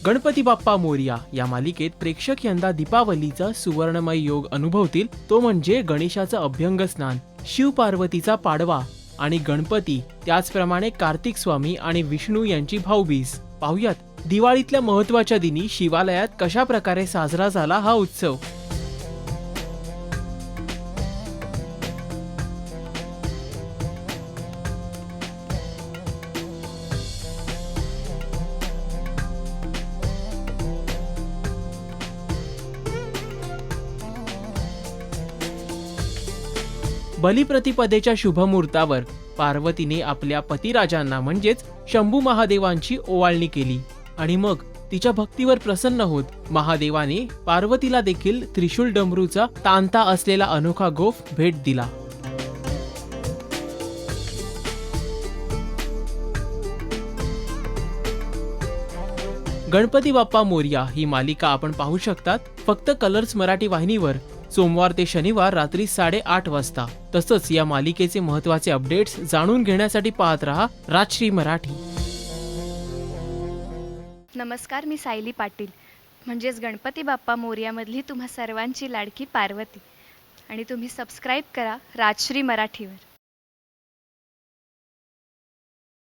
गणपती बाप्पा मोरया या मालिकेत प्रेक्षक यंदा दीपावलीचा सुवर्णमय योग अनुभवतील, तो म्हणजे गणेशाचं अभ्यंग स्नान, शिव पार्वतीचा पाडवा आणि गणपती, त्याचप्रमाणे कार्तिक स्वामी आणि विष्णू यांची भाऊबीज. पाहुयात दिवाळीतल्या महत्वाच्या दिनी शिवालयात कशा प्रकारे साजरा झाला हा उत्सव. बलिप्रतिपदेच्या शुभमुहूर्तावर पार्वतीने आपल्या पतिराजांना म्हणजेच शंभू महादेवांची ओवाळणी केली आणि मग तिच्या भक्तीवर प्रसन्न होत महादेवाने पार्वतीला देखील त्रिशूल डमरूचा तांता असलेला अनोखा गोफ भेट दिला. गणपती बाप्पा मोरया ही मालिका आपण पाहू शकतात फक्त कलर्स मराठी वाहिनीवर सोमवार ते शनिवार रात्री 8:30 वाजता. तसंच या मालिकेचे महत्त्वाचे अपडेट्स जाणून घेण्यासाठी पाहत रहा राजश्री मराठी. नमस्कार, मी सायली पाटील, म्हणजेच गणपती बाप्पा मोरयामधली तुम्हा सर्वांची लाडकी पार्वती, आणि तुम्ही सबस्क्राईब करा राजश्री मराठीवर.